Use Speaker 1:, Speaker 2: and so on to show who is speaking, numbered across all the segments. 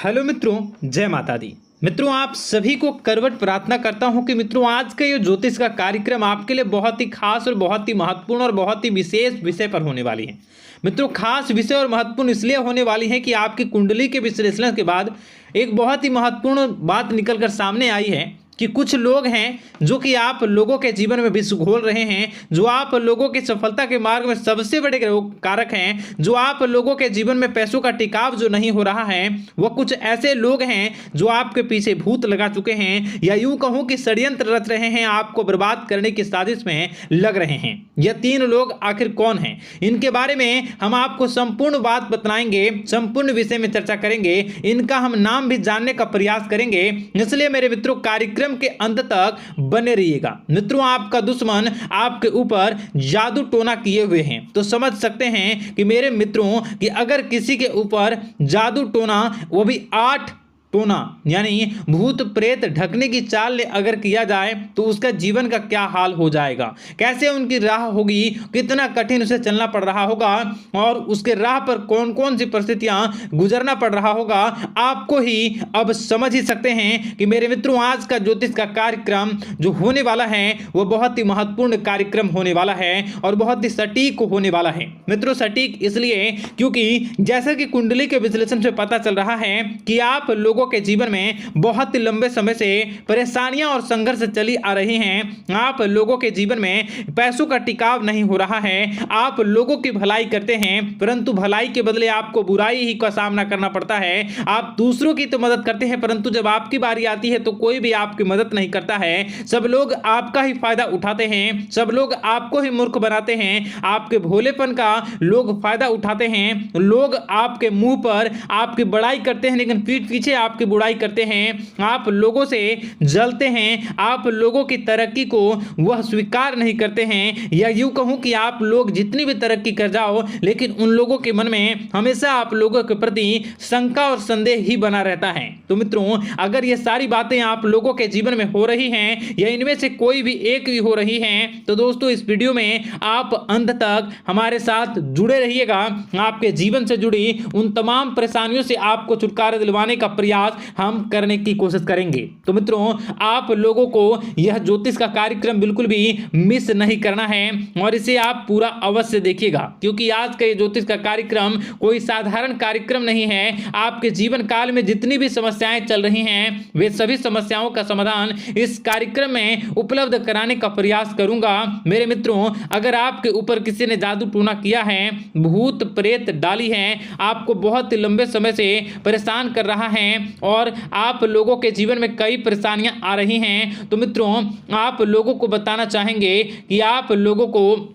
Speaker 1: Hello मित्रों, जय माता दी। मित्रों, आप सभी को करवट प्रार्थना करता हूं कि मित्रों आज का ये ज्योतिष का कार्यक्रम आपके लिए बहुत ही खास और बहुत ही महत्वपूर्ण और बहुत ही विशेष विषय पर होने वाली है। मित्रों, खास विषय और महत्वपूर्ण इसलिए होने वाली है कि आपकी कुंडली के विश्लेषण के बाद एक बहुत ही महत्वपूर्ण बात निकलकर सामने आई है कि कुछ लोग हैं जो कि आप लोगों के जीवन में विष घोल रहे हैं, जो आप लोगों की सफलता के मार्ग में सबसे बड़े कारक हैं, जो आप लोगों के जीवन में पैसों का टिकाव जो नहीं हो रहा है, वह कुछ ऐसे लोग हैं जो आपके पीछे भूत लगा चुके हैं या यूं कहूं कि षड्यंत्र रच रहे हैं, आपको बर्बाद करने की साजिश में लग रहे हैं। यह तीन लोग आखिर कौन हैं, इनके बारे में हम आपको संपूर्ण बात बताएंगे, संपूर्ण विषय में चर्चा करेंगे, इनका हम नाम भी जानने का प्रयास करेंगे। इसलिए मेरे मित्रों, कार्यक्रम के अंत तक बने रहिएगा। मित्रों, आपका दुश्मन आपके ऊपर जादू टोना किए हुए हैं, तो समझ सकते हैं कि मेरे मित्रों कि अगर किसी के ऊपर जादू टोना, वो भी 8 टोना यानी भूत प्रेत ढकने की चाल अगर किया जाए तो उसका जीवन का क्या हाल हो जाएगा, कैसे उनकी राह होगी, कितना कठिन उसे चलना पड़ रहा होगा और उसके राह पर कौन कौन सी परिस्थितियां गुजरना पड़ रहा होगा, आपको ही अब समझ ही सकते हैं कि मेरे मित्रों आज का ज्योतिष का कार्यक्रम जो होने वाला है वह बहुत ही महत्वपूर्ण कार्यक्रम होने वाला है और बहुत ही सटीक होने वाला है। मित्रों, सटीक इसलिए क्योंकि जैसा कि कुंडली के विश्लेषण से पता चल रहा है कि आप लोगों के जीवन में बहुत ही लंबे समय से परेशानियां और संघर्ष चली आ रही हैं। आप लोगों के जीवन में पैसों का टिकाव नहीं हो रहा है। आप लोगों की भलाई करते हैं परंतु भलाई के बदले आपको बुराई ही का सामना करना पड़ता है। आप दूसरों की तो मदद करते हैं परंतु जब आपकी बारी आती है तो कोई भी आपकी मदद नहीं करता है। सब लोग आपका ही फायदा उठाते हैं, सब लोग आपको ही मूर्ख बनाते हैं, आपके भोलेपन का लोग फायदा उठाते हैं। लोग आपके मुंह पर आपकी बड़ाई करते हैं लेकिन पीठ पीछे आपकी बुराई करते हैं। आप लोगों से जलते हैं, आप लोगों की तरक्की को वह स्वीकार नहीं करते हैं, या यूं कहूं कि आप लोग जितनी भी तरक्की कर जाओ लेकिन उन लोगों के मन में हमेशा आप लोगों के प्रति शंका और संदेह ही बना रहता है। तो मित्रों, अगर ये सारी बातें आप लोगों के जीवन में हो रही हैं या इनमें से कोई भी एक भी हो रही हैं तो दोस्तों इस वीडियो में आप अंत तक हमारे साथ जुड़े रहिएगा। आपके जीवन से जुड़ी उन तमाम परेशानियों से आपको छुटकारा दिलवाने का प्रयास हम करने की कोशिश करेंगे। तो मित्रों, आप लोगों को यह ज्योतिष का कार्यक्रम बिल्कुल भी मिस नहीं करना है और इसे आप पूरा अवश्य देखिएगा क्योंकि आज का ये ज्योतिष का कार्यक्रम कोई साधारण कार्यक्रम नहीं है। आपके जीवन काल में जितनी भी समस्याएं चल रही हैं वे सभी समस्याओं का समाधान इस कार्यक्रम में उपलब्ध कराने का प्रयास करूंगा। मेरे मित्रों, अगर आपके ऊपर किसी ने जादू टोना किया है, भूत प्रेत डाली है, आपको बहुत लंबे समय से परेशान कर रहा है और आप लोगों के जीवन में कई परेशानियां आ रही हैं, तो मित्रों आप लोगों को बताना चाहेंगे कि आप लोगों को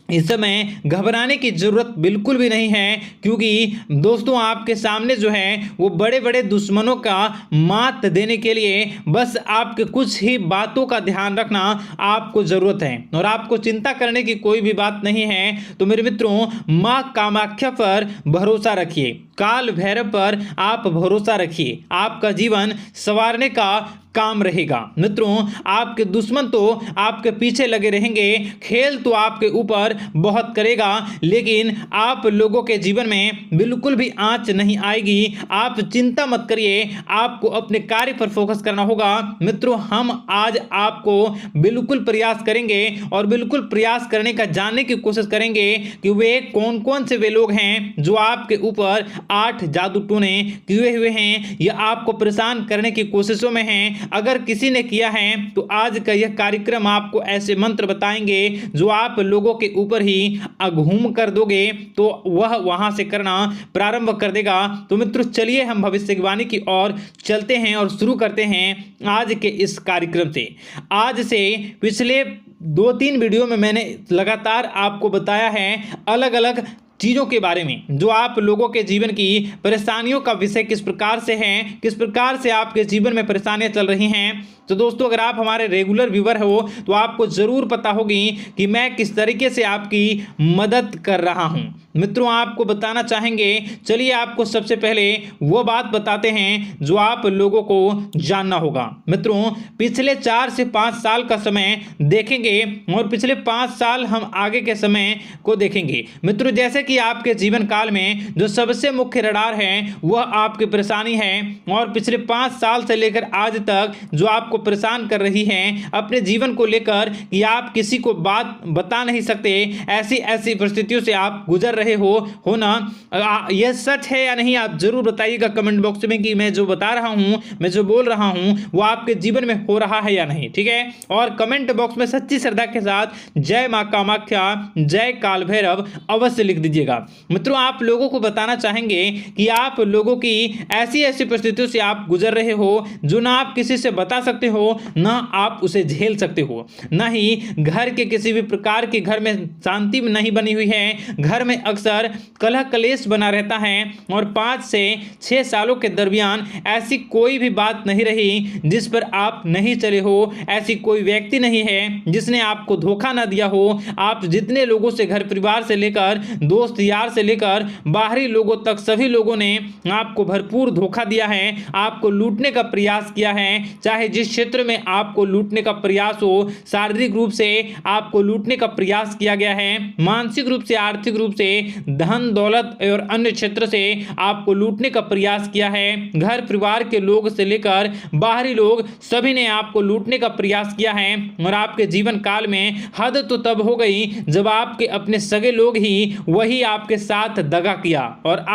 Speaker 1: इस समय घबराने की जरूरत बिल्कुल भी नहीं है क्योंकि दोस्तों आपके सामने जो है वो बड़े बड़े दुश्मनों का मात देने के लिए बस आपके कुछ ही बातों का ध्यान रखना आपको जरूरत है और आपको चिंता करने की कोई भी बात नहीं है। तो मेरे मित्रों, मां कामाख्या पर भरोसा रखिए, काल भैरव पर आप भरोसा रखिए, आपका जीवन संवारने का काम रहेगा। मित्रों, आपके दुश्मन तो आपके पीछे लगे रहेंगे, खेल तो आपके ऊपर बहुत करेगा लेकिन आप लोगों के जीवन में बिल्कुल भी आंच नहीं आएगी। आप चिंता मत करिए, आपको अपने कार्य पर फोकस करना होगा। मित्रों, हम आज आपको बिल्कुल प्रयास करेंगे और बिल्कुल प्रयास करने का जानने की कोशिश करेंगे कि वे कौन कौन से वे लोग हैं जो आपके ऊपर 8 जादू टोने किए हुए हैं या आपको परेशान करने की कोशिशों में हैं। अगर किसी ने किया है तो आज का यह कार्यक्रम आपको ऐसे मंत्र बताएंगे जो आप लोगों के ऊपर ही अघूम कर दोगे तो वह वहां से करना प्रारंभ कर देगा। तो मित्रों, चलिए हम भविष्यवाणी की ओर चलते हैं और शुरू करते हैं आज के इस कार्यक्रम से। आज से पिछले 2-3 वीडियो में मैंने लगातार आपको बताया है अलग अलग चीज़ों के बारे में जो आप लोगों के जीवन की परेशानियों का विषय किस प्रकार से है, किस प्रकार से आपके जीवन में परेशानियां चल रही हैं। तो दोस्तों, अगर आप हमारे रेगुलर व्यूवर हो तो आपको ज़रूर पता होगी कि मैं किस तरीके से आपकी मदद कर रहा हूं। मित्रों, आपको बताना चाहेंगे, चलिए आपको सबसे पहले वो बात बताते हैं जो आप लोगों को जानना होगा। मित्रों, पिछले 4 से 5 साल का समय देखेंगे और पिछले 5 साल हम आगे के समय को देखेंगे। मित्रों, जैसे कि आपके जीवन काल में जो सबसे मुख्य रडार है वह आपकी परेशानी है, और पिछले 5 साल से लेकर आज तक जो आपको परेशान कर रही है अपने जीवन को लेकर कि आप किसी को बात बता नहीं सकते, ऐसी ऐसी परिस्थितियों से आप गुजर रहे हो ना। यह सच है या नहीं आप जरूर बताइएगा कमेंट बॉक्स में कि मैं जो बता रहा हूं, मैं जो बोल रहा हूं वो आपके जीवन में हो रहा है या नहीं, ठीक है। और कमेंट बॉक्स में सच्ची श्रद्धा के साथ जय मां कामाख्या, जय काल भैरव अवश्य लिख दीजिएगा। मित्रों, आप लोगों को बताना चाहेंगे कि आप लोगों की ऐसी ऐसी परिस्थितियों से आप गुजर रहे हो जो ना आप किसी से बता सकते हो, ना आप उसे झेल सकते हो, ना ही घर के किसी भी प्रकार के घर में शांति नहीं बनी हुई है। घर में अक्सर कलह कलेश बना रहता है, और 5 से 6 सालों के दरमियान ऐसी कोई भी बात नहीं रही जिस पर आप नहीं चले हो, ऐसी कोई व्यक्ति नहीं है जिसने आपको धोखा ना दिया हो। आप जितने लोगों से, घर परिवार से लेकर दोस्त यार से लेकर बाहरी लोगों तक, सभी लोगों ने आपको भरपूर धोखा दिया है, आपको लूटने का प्रयास किया है। चाहे जिस क्षेत्र में आपको लूटने का प्रयास हो, शारीरिक रूप से आपको लूटने का प्रयास किया गया है, मानसिक रूप से, आर्थिक रूप से, धन दौलत और अन्य क्षेत्र से आपको लूटने का प्रयास किया है। घर परिवार के लोग से लेकर बाहरी लोग सभी ने आपको लूटने का प्रयास किया है, और आपके जीवन काल में हद तो तब हो गई जब आपके अपने सगे लोग ही वही आपके साथ दगा किया, और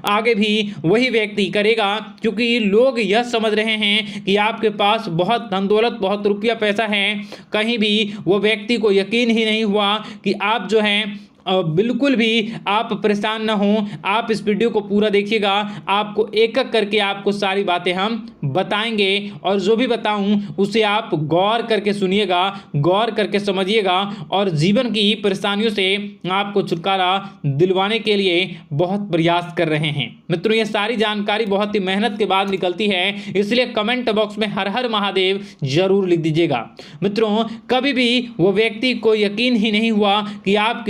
Speaker 1: आगे भी वही व्यक्ति करेगा, क्योंकि लोग यह समझ रहे हैं कि आपके पास बहुत धन दौलत, बहुत रुपया पैसा है। कहीं भी वो व्यक्ति को यकीन ही नहीं हुआ कि आप जो है बिल्कुल भी आप परेशान ना हो। आप इस वीडियो को पूरा देखिएगा, आपको एक एक करके आपको सारी बातें हम बताएंगे, और जो भी बताऊं उसे आप गौर करके सुनिएगा, गौर करके समझिएगा, और जीवन की परेशानियों से आपको छुटकारा दिलवाने के लिए बहुत प्रयास कर रहे हैं। मित्रों, ये सारी जानकारी बहुत ही मेहनत के बाद निकलती है, इसलिए कमेंट बॉक्स में हर हर महादेव जरूर लिख दीजिएगा। मित्रों, कभी भी वो व्यक्ति को यकीन ही नहीं हुआ कि आप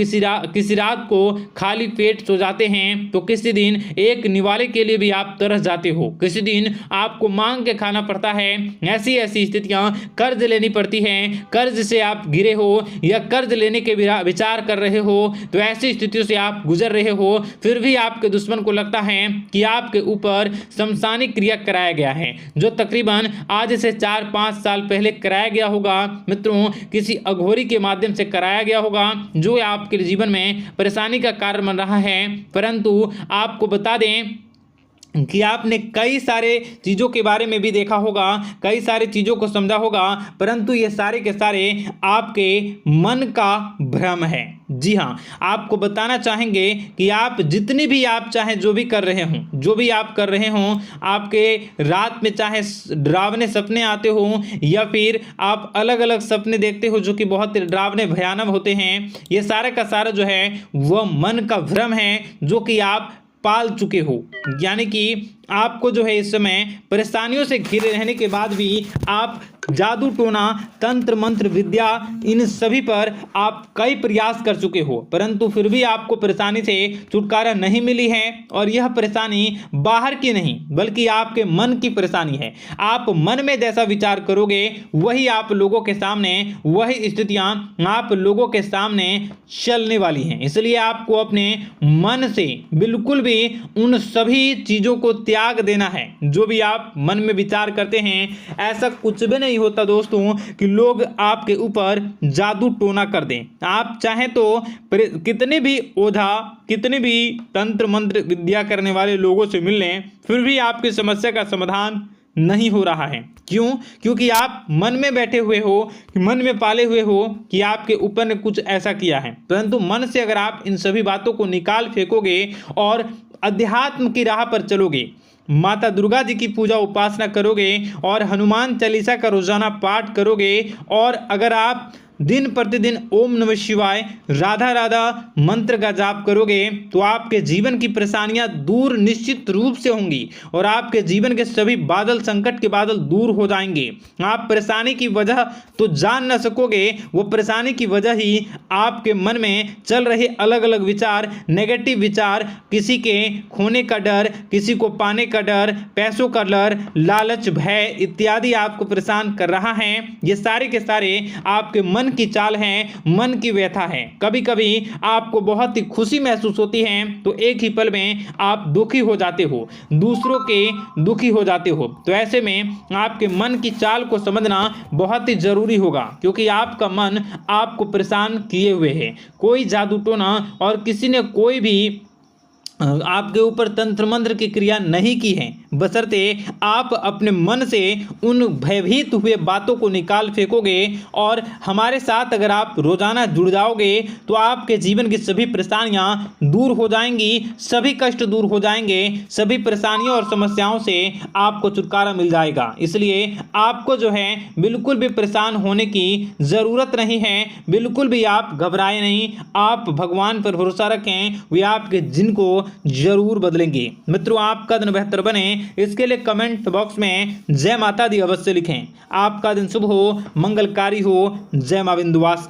Speaker 1: किसी रात को खाली पेट सो जाते हैं, तो किसी दिन एक निवाले के लिए भी आप तरस जाते हो, किसी दिन आपको मांग के खाना पड़ता है। ऐसी ऐसी स्थितियां, कर्ज लेनी पड़ती हैं, कर्ज से आप घिरे हो या कर्ज लेने के विचार कर रहे हो, तो ऐसी स्थितियों से आप गुजर रहे हो। फिर भी आपके दुश्मन को लगता है कि आपके ऊपर शमशानी क्रिया कराया गया है, जो तकरीबन आज से 4-5 साल पहले कराया गया होगा। मित्रों, किसी अघोरी के माध्यम से कराया गया होगा, जो आपके जीवन में परेशानी का कारण बन रहा है। परंतु आपको बता दें कि आपने कई सारे चीज़ों के बारे में भी देखा होगा, कई सारी चीज़ों को समझा होगा, परंतु ये सारे के सारे आपके मन का भ्रम है। जी हाँ, आपको बताना चाहेंगे कि आप जितनी भी आप चाहे जो भी कर रहे हों, जो भी आप कर रहे हों, आपके रात में चाहे डरावने सपने आते हों या फिर आप अलग अलग सपने देखते हो जो कि बहुत डरावने भयानक होते हैं, ये सारे का सारा जो है वह मन का भ्रम है जो कि आप पाल चुके हो। यानी कि आपको जो है इस समय परेशानियों से घिरे रहने के बाद भी आप जादू टोना, तंत्र मंत्र विद्या, इन सभी पर आप कई प्रयास कर चुके हो, परंतु फिर भी आपको परेशानी से छुटकारा नहीं मिली है। और यह परेशानी बाहर की नहीं बल्कि आपके मन की परेशानी है। आप मन में जैसा विचार करोगे वही आप लोगों के सामने, वही स्थितियां आप लोगों के सामने चलने वाली हैं। इसलिए आपको अपने मन से बिल्कुल भी उन सभी चीज़ों को त्याग देना है जो भी आप मन में विचार करते हैं। ऐसा कुछ भी नहीं होता दोस्तों कि लोग आपके ऊपर जादू टोना कर दें। आप चाहें तो कितने भी ओझा, कितने भी तंत्र मंत्र विद्या करने वाले लोगों से मिल लें, फिर भी आपकी समस्या का समाधान नहीं हो रहा है। क्यों? क्योंकि आप मन में बैठे हुए हो, मन में पाले हुए हो कि आपके ऊपर ने कुछ ऐसा किया है। परंतु मन से अगर आप इन सभी बातों को निकाल फेंकोगे और अध्यात्म की राह पर चलोगे, माता दुर्गा जी की पूजा उपासना करोगे और हनुमान चालीसा का रोजाना पाठ करोगे, और अगर आप दिन प्रतिदिन ओम नमः शिवाय, राधा राधा मंत्र का जाप करोगे, तो आपके जीवन की परेशानियां दूर निश्चित रूप से होंगी और आपके जीवन के सभी बादल, संकट के बादल दूर हो जाएंगे। आप परेशानी की वजह तो जान न सकोगे, वो परेशानी की वजह ही आपके मन में चल रहे अलग अलग विचार, नेगेटिव विचार, किसी के खोने का डर, किसी को पाने का डर, पैसों का डर, लालच, भय इत्यादि आपको परेशान कर रहा है। ये सारे के सारे आपके मन मन की चाल है, मन की व्यथा है। कभी कभी आपको बहुत ही खुशी महसूस होती है तो एक ही पल में आप दुखी हो जाते हो, दूसरों के दुखी हो जाते हो। तो ऐसे में आपके मन की चाल को समझना बहुत ही जरूरी होगा, क्योंकि आपका मन आपको परेशान किए हुए है। कोई जादू टोना और किसी ने कोई भी आपके ऊपर तंत्र मंत्र की क्रिया नहीं की है, बशर्ते आप अपने मन से उन भयभीत हुए बातों को निकाल फेंकोगे। और हमारे साथ अगर आप रोजाना जुड़ जाओगे तो आपके जीवन की सभी परेशानियां दूर हो जाएंगी, सभी कष्ट दूर हो जाएंगे, सभी परेशानियों और समस्याओं से आपको छुटकारा मिल जाएगा। इसलिए आपको जो है बिल्कुल भी परेशान होने की ज़रूरत नहीं है, बिल्कुल भी आप घबराए नहीं। आप भगवान पर भरोसा रखें, वे आपके जिनको जरूर बदलेंगे। मित्रों, आपका दिन बेहतर बने इसके लिए कमेंट बॉक्स में जय माता दी अवश्य लिखें। आपका दिन शुभ हो, मंगलकारी हो। जय मां विंध्यवासिनी।